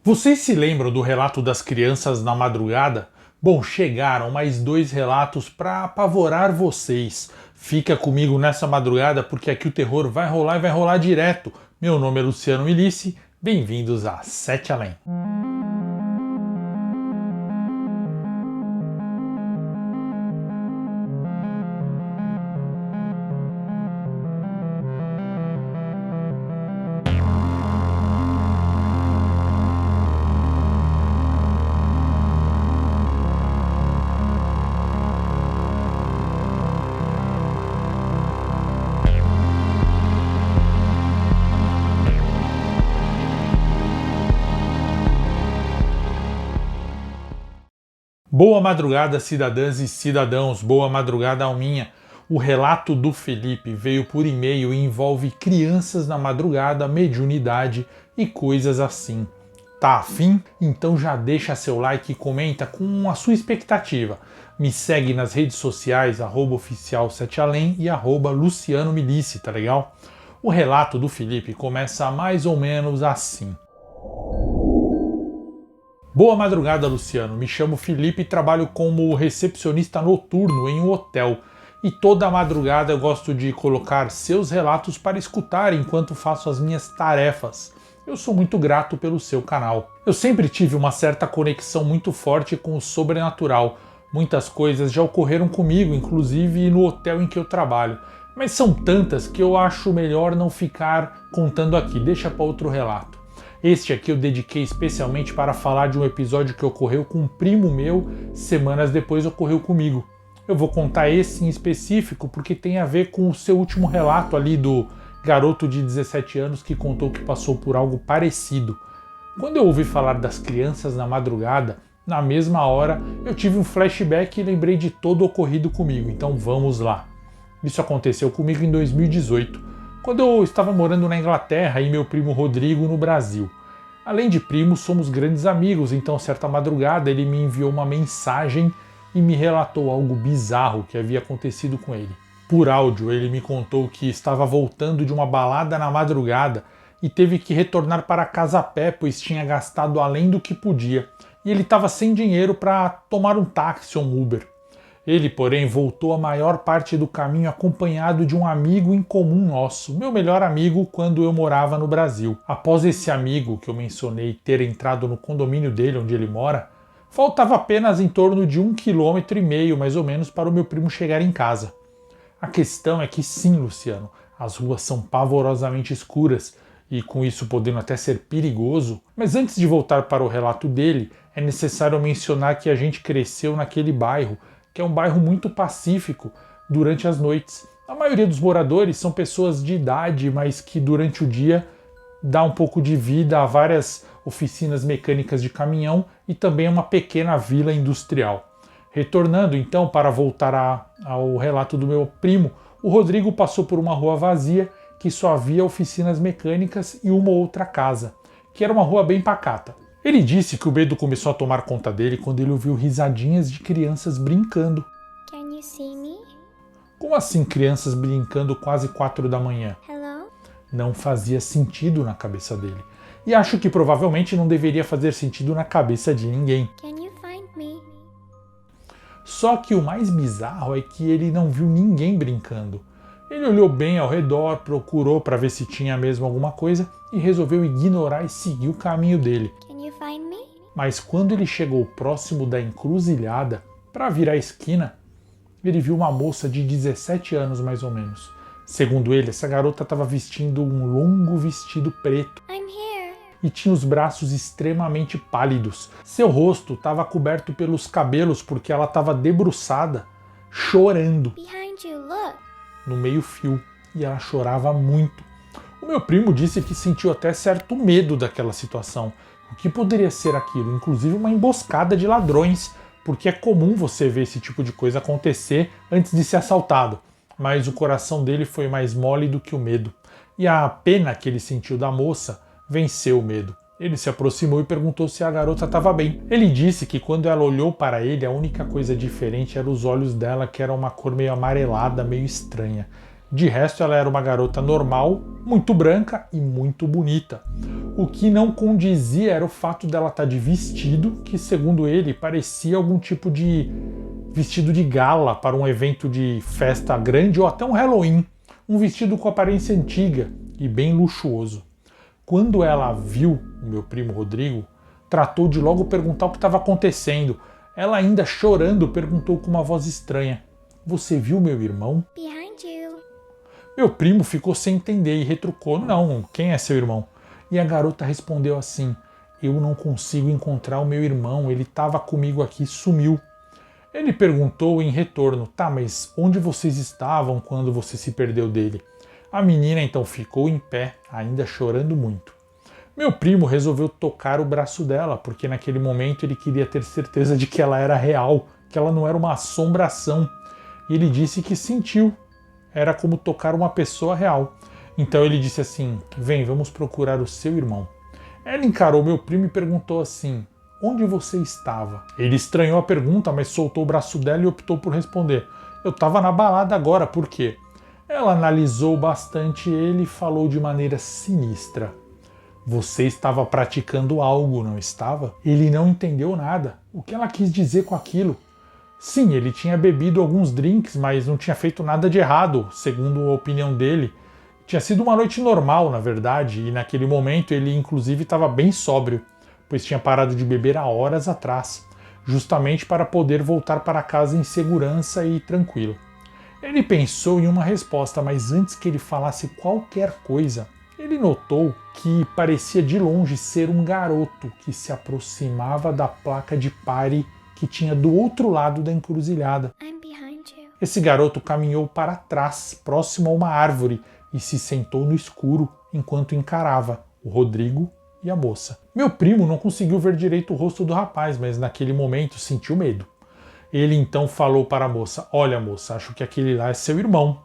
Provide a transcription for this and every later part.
Vocês se lembram do relato das crianças na madrugada? Bom, chegaram mais 2 relatos para apavorar vocês. Fica comigo nessa madrugada porque aqui o terror vai rolar e vai rolar direto. Meu nome é Luciano Milici, bem-vindos a Sete Além. Boa madrugada, cidadãs e cidadãos, boa madrugada alminha. O relato do Felipe veio por e-mail e envolve crianças na madrugada, mediunidade e coisas assim. Tá afim? Então já deixa seu like e comenta com a sua expectativa. Me segue nas redes sociais, @oficial 7 além e @Luciano Milici, tá legal? O relato do Felipe começa mais ou menos assim. Boa madrugada, Luciano. Me chamo Felipe e trabalho como recepcionista noturno em um hotel. E toda madrugada eu gosto de colocar seus relatos para escutar enquanto faço as minhas tarefas. Eu sou muito grato pelo seu canal. Eu sempre tive uma certa conexão muito forte com o sobrenatural. Muitas coisas já ocorreram comigo, inclusive no hotel em que eu trabalho. Mas são tantas que eu acho melhor não ficar contando aqui. Deixa para outro relato. Este aqui eu dediquei especialmente para falar de um episódio que ocorreu com um primo meu, semanas depois ocorreu comigo. Eu vou contar esse em específico porque tem a ver com o seu último relato ali do garoto de 17 anos que contou que passou por algo parecido. Quando eu ouvi falar das crianças na madrugada, na mesma hora eu tive um flashback e lembrei de todo o ocorrido comigo, então vamos lá. Isso aconteceu comigo em 2018. Quando eu estava morando na Inglaterra e meu primo Rodrigo no Brasil. Além de primos, somos grandes amigos, então certa madrugada ele me enviou uma mensagem e me relatou algo bizarro que havia acontecido com ele. Por áudio, ele me contou que estava voltando de uma balada na madrugada e teve que retornar para casa a pé, pois tinha gastado além do que podia, e ele estava sem dinheiro para tomar um táxi ou um Uber. Ele, porém, voltou a maior parte do caminho acompanhado de um amigo em comum nosso, meu melhor amigo quando eu morava no Brasil. Após esse amigo que eu mencionei ter entrado no condomínio dele, onde ele mora, faltava apenas em torno de 1,5 km mais ou menos para o meu primo chegar em casa. A questão é que sim, Luciano, as ruas são pavorosamente escuras e com isso podendo até ser perigoso, mas antes de voltar para o relato dele, é necessário mencionar que a gente cresceu naquele bairro, que é um bairro muito pacífico durante as noites. A maioria dos moradores são pessoas de idade, mas que durante o dia dá um pouco de vida a várias oficinas mecânicas de caminhão e também uma pequena vila industrial. Retornando então para voltar ao relato do meu primo, o Rodrigo passou por uma rua vazia que só havia oficinas mecânicas e uma outra casa, que era uma rua bem pacata. Ele disse que o medo começou a tomar conta dele quando ele ouviu risadinhas de crianças brincando. Can you see me? Como assim crianças brincando quase 4 da manhã? Hello? Não fazia sentido na cabeça dele. E acho que provavelmente não deveria fazer sentido na cabeça de ninguém. Can you find me? Só que o mais bizarro é que ele não viu ninguém brincando. Ele olhou bem ao redor, procurou para ver se tinha mesmo alguma coisa e resolveu ignorar e seguir o caminho dele. Can you find me? Mas quando ele chegou próximo da encruzilhada, para virar a esquina, ele viu uma moça de 17 anos mais ou menos. Segundo ele, essa garota estava vestindo um longo vestido preto I'm here. e tinha os braços extremamente pálidos. Seu rosto estava coberto pelos cabelos porque ela estava debruçada, chorando Behind you, look. no meio-fio, e ela chorava muito. O meu primo disse que sentiu até certo medo daquela situação. O que poderia ser aquilo? Inclusive uma emboscada de ladrões, porque é comum você ver esse tipo de coisa acontecer antes de ser assaltado. Mas o coração dele foi mais mole do que o medo. E a pena que ele sentiu da moça venceu o medo. Ele se aproximou e perguntou se a garota estava bem. Ele disse que quando ela olhou para ele, a única coisa diferente era os olhos dela, que eram uma cor meio amarelada, meio estranha. De resto, ela era uma garota normal, muito branca e muito bonita. O que não condizia era o fato dela estar de vestido, que segundo ele parecia algum tipo de vestido de gala para um evento de festa grande ou até um Halloween. Um vestido com aparência antiga e bem luxuoso. Quando ela viu o meu primo Rodrigo, tratou de logo perguntar o que estava acontecendo. Ela ainda chorando perguntou com uma voz estranha: "Você viu meu irmão?" Behind you. Meu primo ficou sem entender e retrucou: "Não, quem é seu irmão?" E a garota respondeu assim: "Eu não consigo encontrar o meu irmão, ele estava comigo aqui, sumiu." Ele perguntou em retorno: "Tá, mas onde vocês estavam quando você se perdeu dele?" A menina então ficou em pé, ainda chorando muito. Meu primo resolveu tocar o braço dela, porque naquele momento ele queria ter certeza de que ela era real, que ela não era uma assombração. E ele disse que sentiu. Era como tocar uma pessoa real. Então ele disse assim: "Vem, vamos procurar o seu irmão." Ela encarou meu primo e perguntou assim: "Onde você estava?" Ele estranhou a pergunta, mas soltou o braço dela e optou por responder: "Eu estava na balada agora, por quê?" Ela analisou bastante ele e falou de maneira sinistra: "Você estava praticando algo, não estava?" Ele não entendeu nada. O que ela quis dizer com aquilo? Sim, ele tinha bebido alguns drinks, mas não tinha feito nada de errado, segundo a opinião dele. Tinha sido uma noite normal, na verdade, e naquele momento ele inclusive estava bem sóbrio, pois tinha parado de beber há horas atrás, justamente para poder voltar para casa em segurança e tranquilo. Ele pensou em uma resposta, mas antes que ele falasse qualquer coisa, ele notou que parecia de longe ser um garoto que se aproximava da placa de pare que tinha do outro lado da encruzilhada. I'm behind you. Esse garoto caminhou para trás, próximo a uma árvore, e se sentou no escuro enquanto encarava o Rodrigo e a moça. Meu primo não conseguiu ver direito o rosto do rapaz, mas naquele momento sentiu medo. Ele então falou para a moça: "Olha, moça, acho que aquele lá é seu irmão."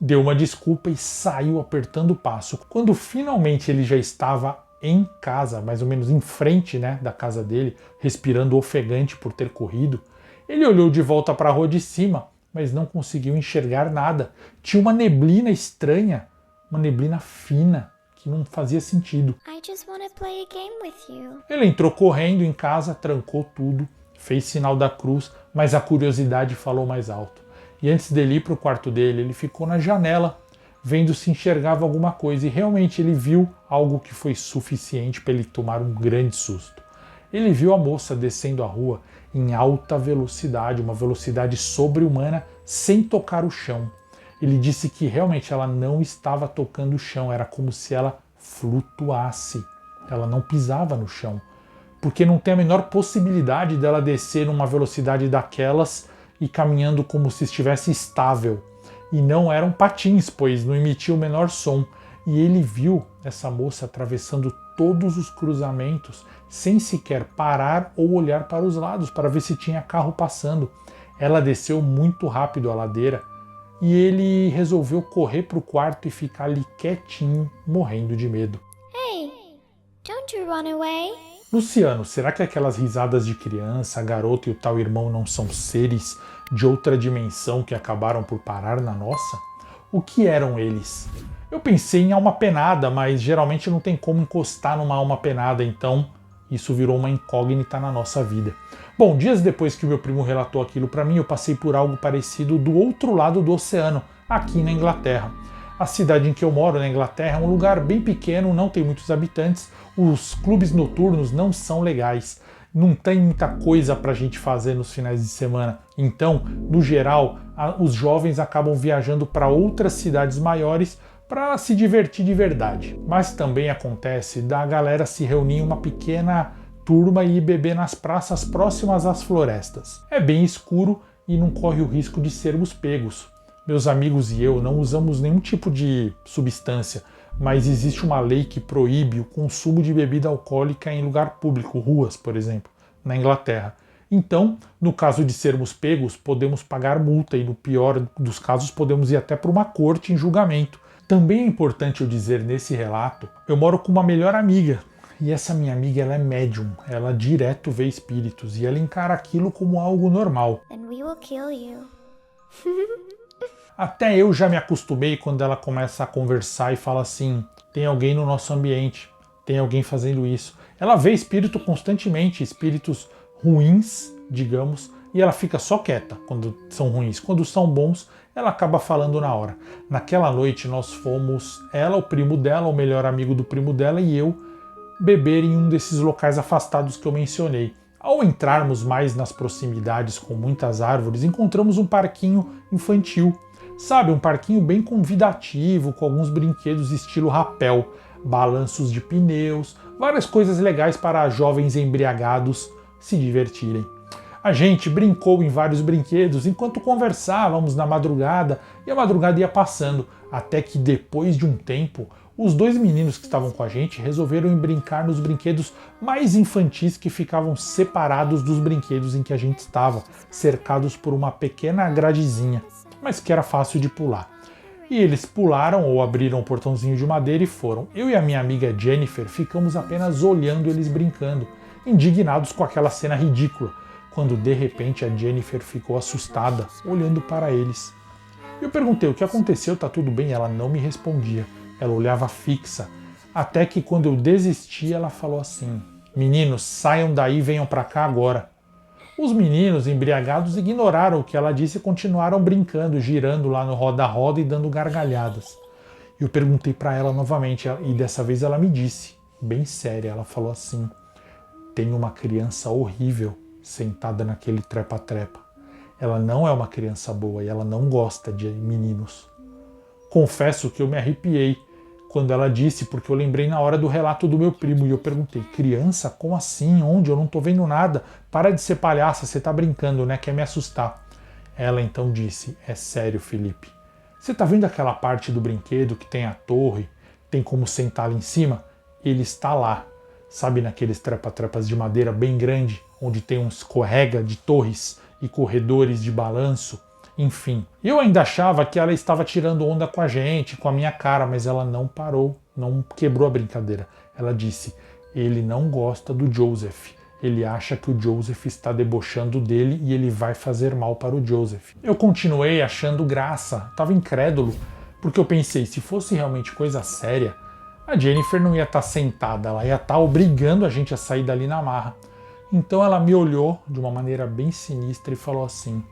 Deu uma desculpa e saiu apertando o passo. Quando finalmente ele já estava em casa, mais ou menos em frente, da casa dele, respirando ofegante por ter corrido, ele olhou de volta para a rua de cima, mas não conseguiu enxergar nada. Tinha uma neblina estranha, uma neblina fina, que não fazia sentido. I just want to play a game with you. Ele entrou correndo em casa, trancou tudo, fez sinal da cruz, mas a curiosidade falou mais alto. E antes dele ir para o quarto dele, ele ficou na janela, vendo se enxergava alguma coisa, e realmente ele viu algo que foi suficiente para ele tomar um grande susto. Ele viu a moça descendo a rua em alta velocidade, uma velocidade sobre-humana, sem tocar o chão. Ele disse que realmente ela não estava tocando o chão, era como se ela flutuasse. Ela não pisava no chão, porque não tem a menor possibilidade dela descer numa velocidade daquelas e caminhando como se estivesse estável. E não eram patins, pois não emitia o menor som. E ele viu essa moça atravessando todos os cruzamentos sem sequer parar ou olhar para os lados para ver se tinha carro passando. Ela desceu muito rápido a ladeira e ele resolveu correr para o quarto e ficar ali quietinho, morrendo de medo. Hey, don't you run away. Luciano, será que aquelas risadas de criança, a garota e o tal irmão não são seres de outra dimensão que acabaram por parar na nossa? O que eram eles? Eu pensei em alma penada, mas geralmente não tem como encostar numa alma penada, então isso virou uma incógnita na nossa vida. Bom, dias depois que o meu primo relatou aquilo para mim, eu passei por algo parecido do outro lado do oceano, aqui na Inglaterra. A cidade em que eu moro, na Inglaterra, é um lugar bem pequeno, não tem muitos habitantes, os clubes noturnos não são legais, não tem muita coisa para a gente fazer nos finais de semana. Então, no geral, os jovens acabam viajando para outras cidades maiores para se divertir de verdade. Mas também acontece da galera se reunir em uma pequena turma e ir beber nas praças próximas às florestas. É bem escuro e não corre o risco de sermos pegos. Meus amigos e eu não usamos nenhum tipo de substância, mas existe uma lei que proíbe o consumo de bebida alcoólica em lugar público, ruas, por exemplo, na Inglaterra. Então, no caso de sermos pegos, podemos pagar multa e, no pior dos casos, podemos ir até para uma corte em julgamento. Também é importante eu dizer nesse relato, eu moro com uma melhor amiga, e essa minha amiga ela é médium, ela direto vê espíritos, e ela encara aquilo como algo normal. Then we will kill you. Até eu já me acostumei quando ela começa a conversar e fala assim: tem alguém no nosso ambiente, tem alguém fazendo isso. Ela vê espírito constantemente, espíritos ruins, digamos, e ela fica só quieta quando são ruins. Quando são bons, ela acaba falando na hora. Naquela noite nós fomos, ela, o primo dela, o melhor amigo do primo dela e eu, beber em um desses locais afastados que eu mencionei. Ao entrarmos mais nas proximidades com muitas árvores, encontramos um parquinho infantil. Sabe, um parquinho bem convidativo, com alguns brinquedos estilo rapel, balanços de pneus, várias coisas legais para jovens embriagados se divertirem. A gente brincou em vários brinquedos enquanto conversávamos na madrugada e a madrugada ia passando, até que depois de um tempo, os dois meninos que estavam com a gente resolveram brincar nos brinquedos mais infantis que ficavam separados dos brinquedos em que a gente estava, cercados por uma pequena gradezinha, mas que era fácil de pular. E eles pularam ou abriram o portãozinho de madeira e foram. Eu e a minha amiga Jennifer ficamos apenas olhando eles brincando, indignados com aquela cena ridícula, quando de repente a Jennifer ficou assustada, olhando para eles. Eu perguntei o que aconteceu, tá tudo bem? Ela não me respondia, ela olhava fixa, até que quando eu desisti ela falou assim: meninos, saiam daí e venham para cá agora. Os meninos, embriagados, ignoraram o que ela disse e continuaram brincando, girando lá no roda-roda e dando gargalhadas. Eu perguntei para ela novamente e dessa vez ela me disse, bem séria, ela falou assim: tem uma criança horrível sentada naquele trepa-trepa. Ela não é uma criança boa e ela não gosta de meninos. Confesso que eu me arrepiei quando ela disse, porque eu lembrei na hora do relato do meu primo e eu perguntei: criança? Como assim? Onde? Eu não tô vendo nada. Para de ser palhaça, você tá brincando, né? Quer me assustar. Ela então disse: é sério, Felipe. Você tá vendo aquela parte do brinquedo que tem a torre, tem como sentar lá em cima? Ele está lá. Sabe, naqueles trepa-trepas de madeira bem grande, onde tem uns escorrega de torres e corredores de balanço? Enfim, eu ainda achava que ela estava tirando onda com a gente, com a minha cara, mas ela não parou, não quebrou a brincadeira. Ela disse: ele não gosta do Joseph. Ele acha que o Joseph está debochando dele e ele vai fazer mal para o Joseph. Eu continuei achando graça, estava incrédulo, porque eu pensei, se fosse realmente coisa séria, a Jennifer não ia estar sentada, ela ia estar obrigando a gente a sair dali na marra. Então ela me olhou de uma maneira bem sinistra e falou assim: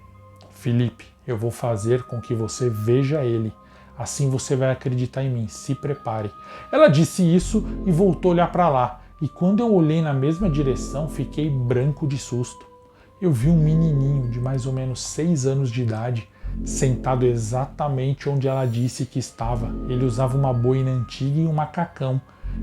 Felipe, eu vou fazer com que você veja ele. Assim você vai acreditar em mim, se prepare. Ela disse isso e voltou a olhar para lá. E quando eu olhei na mesma direção, fiquei branco de susto. Eu vi um menininho de mais ou menos 6 anos de idade, sentado exatamente onde ela disse que estava. Ele usava uma boina antiga e um macacão,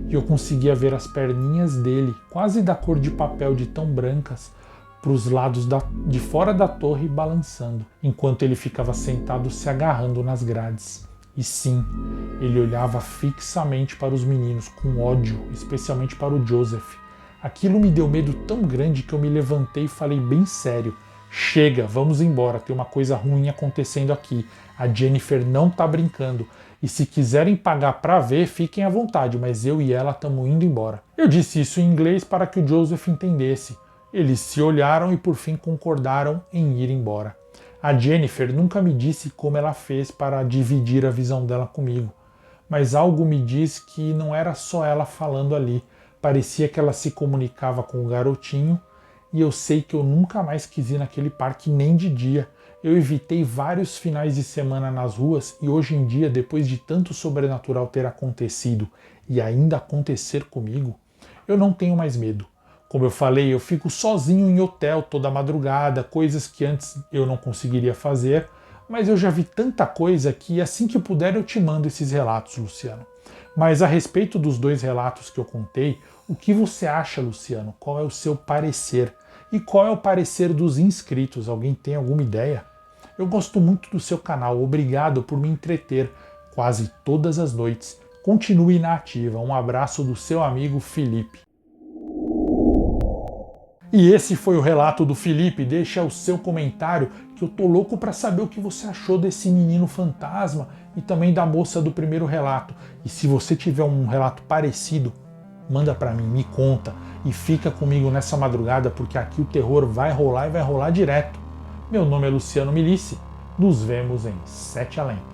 e eu conseguia ver as perninhas dele, quase da cor de papel, de tão brancas, para os lados de fora da torre balançando, enquanto ele ficava sentado se agarrando nas grades. E sim, ele olhava fixamente para os meninos, com ódio, especialmente para o Joseph. Aquilo me deu medo tão grande que eu me levantei e falei bem sério: chega, vamos embora, tem uma coisa ruim acontecendo aqui. A Jennifer não tá brincando. E se quiserem pagar para ver, fiquem à vontade, mas eu e ela estamos indo embora. Eu disse isso em inglês para que o Joseph entendesse. Eles se olharam e por fim concordaram em ir embora. A Jennifer nunca me disse como ela fez para dividir a visão dela comigo, mas algo me diz que não era só ela falando ali. Parecia que ela se comunicava com o garotinho, e eu sei que eu nunca mais quis ir naquele parque nem de dia. Eu evitei vários finais de semana nas ruas e hoje em dia, depois de tanto sobrenatural ter acontecido e ainda acontecer comigo, eu não tenho mais medo. Como eu falei, eu fico sozinho em hotel toda madrugada, coisas que antes eu não conseguiria fazer, mas eu já vi tanta coisa que assim que puder eu te mando esses relatos, Luciano. Mas a respeito dos 2 relatos que eu contei, o que você acha, Luciano? Qual é o seu parecer? E qual é o parecer dos inscritos? Alguém tem alguma ideia? Eu gosto muito do seu canal, obrigado por me entreter quase todas as noites. Continue na ativa. Um abraço do seu amigo Felipe. E esse foi o relato do Felipe. Deixa o seu comentário, que eu tô louco para saber o que você achou desse menino fantasma e também da moça do primeiro relato. E se você tiver um relato parecido, manda para mim, me conta e fica comigo nessa madrugada, porque aqui o terror vai rolar e vai rolar direto. Meu nome é Luciano Milici Nos vemos em Sete Além.